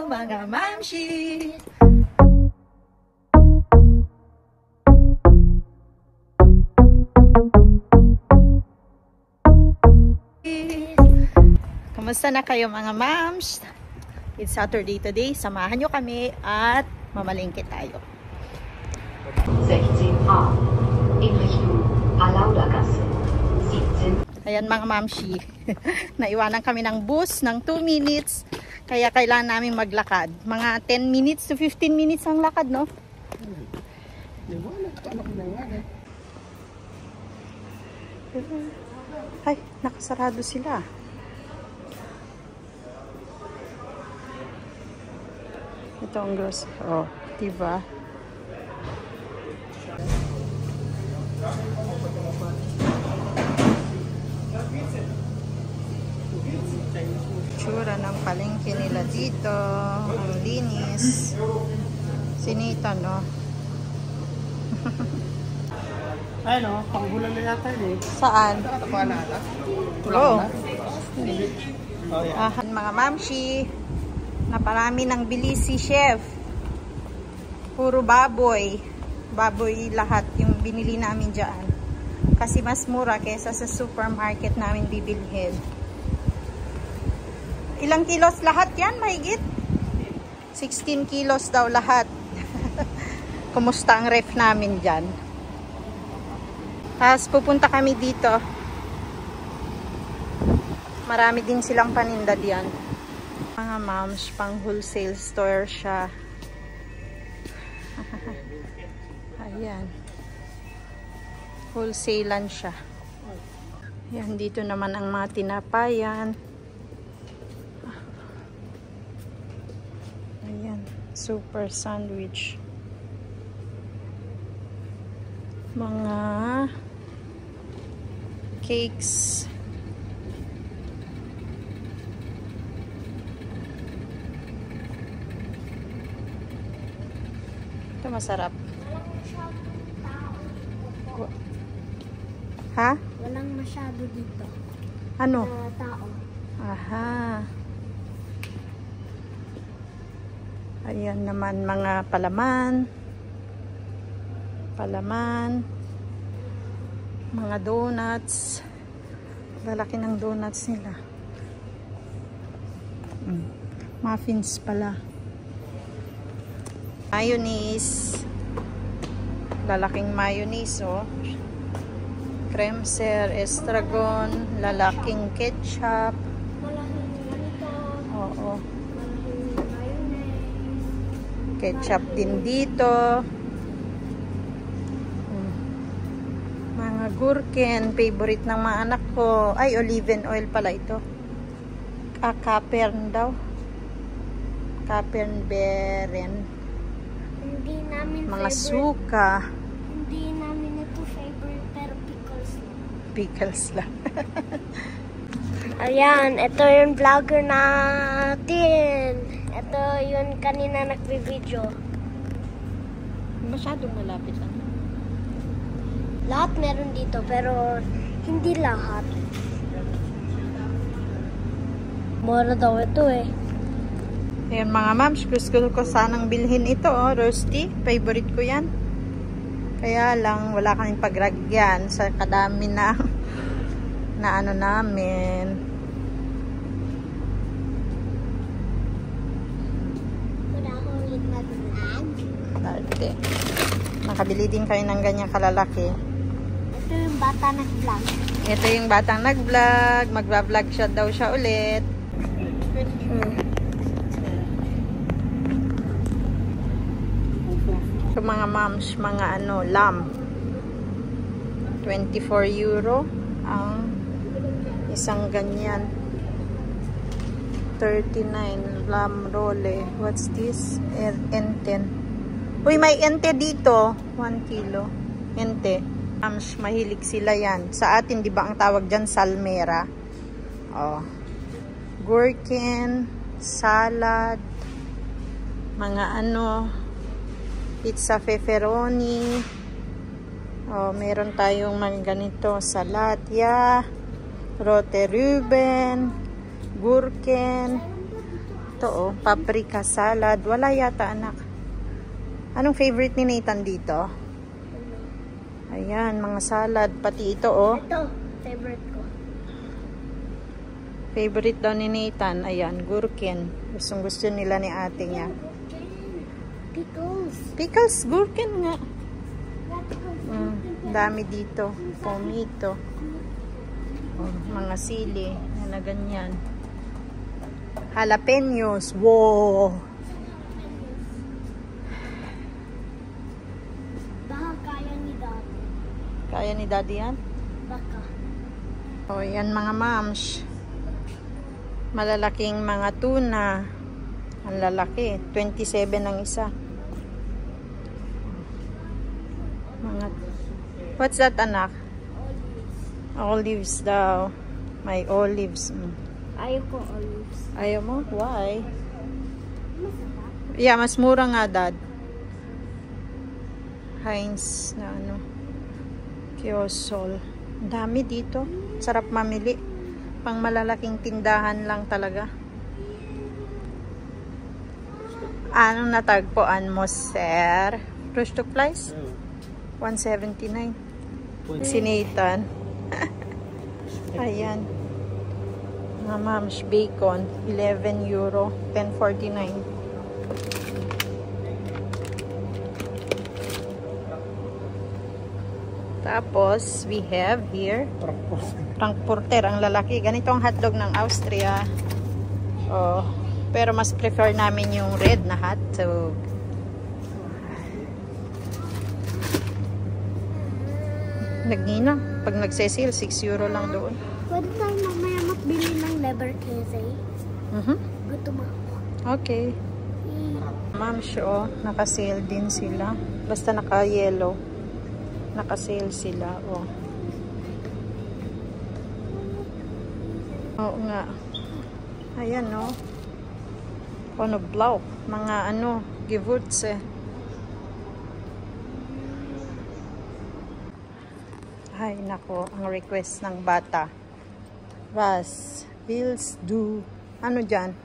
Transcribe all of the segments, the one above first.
mga mamshi! Kamusta na kayo mga mams? It's Saturday today. Samahan nyo kami at mamalengke tayo. 16A in Richtung Alaudergasse. 17. Ayan mga mamshi. Naiwanan kami ng bus ng 2 minutes. Kaya kailangan namin maglakad. Mga 10 minutes to 15 minutes ang lakad, no? Ay, nakasarado sila. Ito ang gross. Oh, diba? Tsura ng palengke nila dito. Ang linis. Sinita, no? Ay no, panggulan na yata yun eh. Saan? Tapuan na ata? Oo. Oh, yeah. Mga mamshi. Naparami ng bili si chef. Puro baboy. Baboy lahat yung binili namin dyan. Kasi mas mura kaysa sa supermarket namin bibilhin. Ilang kilos lahat yan? Mahigit? 16 kilos daw lahat. Kumusta ang ref namin dyan? Tapos pupunta kami dito. Marami din silang paninda diyan. Mga moms, pang wholesale store siya. Ayan. Wholesale siya. Ayan, dito naman ang mga tinapayan. Ayan, super sandwich. Mga cakes. Ito masarap. Ha? Walang masyado dito. Ano? Tao. Aha. Ayan naman mga palaman. Palaman. Mga donuts. Lalaki ng donuts nila. Muffins pala. Mayonnaise. Lalaking mayonnaise, oh. Kremser, estragon, lalaking ketchup. Malaking ganito. Oo. Malaking mayonnaise. Ketchup din dito. Mga gurken, favorite ng mga anak ko. Ay, olive oil pala ito. Kapern daw. Kapern beren. Hindi namin Mga favorite. suka. Hindi namin ito favorite, pero pickles lang. Pickles lang. Ayan, ito yung vlogger natin. Ito yung kanina nagbe-video. Masyadong malapit lang. Lahat meron dito, pero hindi lahat. Mura daw ito eh. Ayan mga mams, gusto ko sanang bilhin ito, oh, roasty. Favorite ko yan. Kaya lang, wala kaming pagragyan sa kadami na ano namin. Wala akong mag-vlog. Arte. Nakabili din kayo ng ganyang kalalaki. Ito yung bata nag-vlog. Ito yung batang nag-vlog. Magba-vlog siya daw siya ulit. So mga moms, mga ano, lamb. 24 euro ang isang ganyan. 39 lamb role. What's this? Enten. Uy, may ente dito. 1 kilo. Ente. Moms, mahilig sila yan. Sa atin, di ba ang tawag dyan, salmera? Oh. Gherkin, salad, mga ano, pizza pepperoni. Oh, meron tayong mga ganito, salatya, rote ruben, gurken, Ito oh, paprika salad. Wala yata anak. Anong favorite ni Nathan dito? Ayan, mga salad. Pati ito oh. Ito, favorite ko. Favorite daw ni Nathan. Ayan, gurken. Gustong gusto nila ni ate niya. Pickles. Pickles, gurken nga. Dami dito. Pomito. Oh, mga sili. Na ganyan. Jalapenos. Wow! Baka kaya ni Daddy. Kaya ni Daddy yan? Baka. O, yan mga moms. Malalaking mga tuna. Ang lalaki. 27 ang isa. Mga... What's that, anak? Olives daw. May olives. Ayaw ko olives. Ayaw mo? Why? Masarap. Yeah, mas mura nga, Dad. Heinz na ano. Kiosol. Ang dami dito. Sarap mamili. Pang malalaking tindahan lang talaga. Anong natagpuan mo, sir? Fresh to flies? 179. Si Nathan. Ayan. Mga moms, bacon. 11 euro. 10.49. Tapos, we have here Frankfurter, ang lalaki. Ganito ang hotdog ng Austria. Oh, pero mas prefer namin yung red na hotdog. Nagina. Pag nagsesil, 6 euro lang doon. Pwede tayo mamaya magbili ng leberkäse. Gutom ako. Okay. Ma'am, show, naka-sale din sila. Basta naka-yellow. Naka-sale sila, oh. Oo nga. Ayan, no. Ano, blau. Mga ano, Gewürze. Ay, nako. Ang request ng bata. Was willst du? Ano dyan?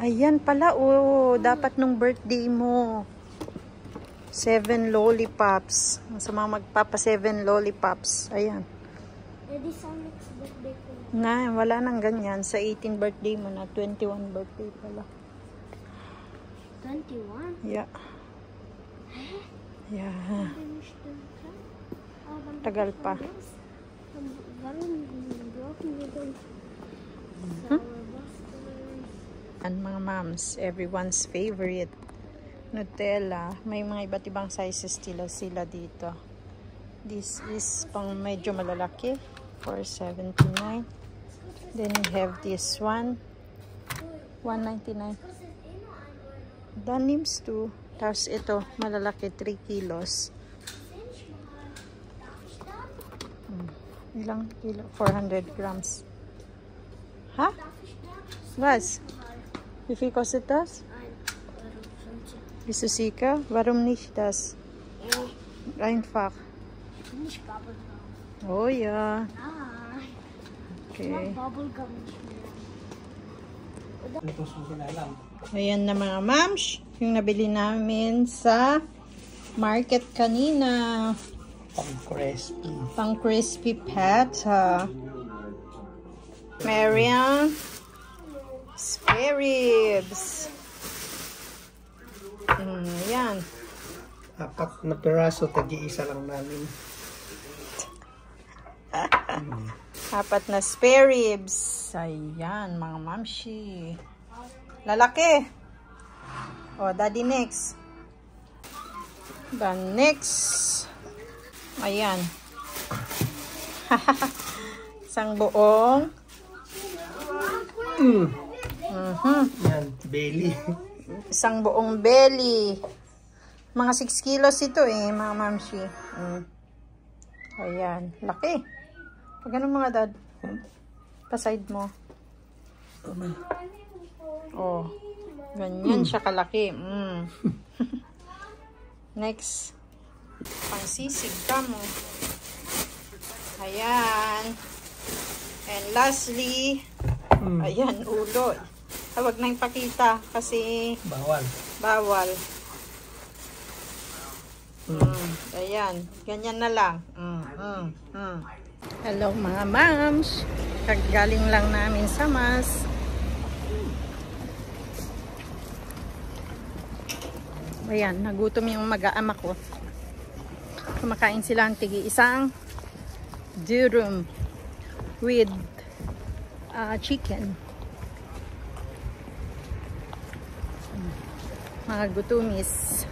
Ayan pala, oh. Dapat nung birthday mo. 7 lollipops. Sa mga magpapa 7 lollipops. Ayan. Eh, di sa next birthday ko. Na, wala nang ganyan. Sa 18 birthday mo na. 21 birthday pala. 21? Yeah. Yeah. Tagal pa. And mga moms, everyone's favorite. Nutella. May mga iba't ibang sizes sila dito. This is pang medyo malalaki. $4.79. Then we have this one. $1.99. Denims too. Tapos ito, malalaki, 3 kilos. Ilang kilo? 400 grams. Ha? Was? Wie viel kostet das? Bist du sicher? Warum nicht das? Einfach. Nicht Bubblegum. Oh ja. Nein. Okay. Bubblegum nicht mehr. Ayan na mga mams. Yung nabili namin sa market kanina. Pang-crispy. Pang-crispy pata. Marian. Spare ribs. Yan. 4 na piraso, tagi-isa lang namin. 4 na spare ribs. Ayan, mga mamshi. Lalaki. O, daddy next. The next. Ayan. Isang buong. Yan, belly. Isang buong belly. Mga 6 kilos ito eh, mga mamshi. Ayan. Laki. Pag ganun mga dad. Pa-side mo. Oh. Ganyan siya kalaki. Next. Pangsisig ka mo. Ayan. And lastly, Ayan, ulo. Huwag na ipakita kasi Bawal. bawal. Ayan, ganyan na lang. Hello mga mams. Kagaling lang namin sa mas. Ayan, nagutom yung mag-aama ko. Kumakain sila ang tigi-isang durum with chicken. Mga gutumis.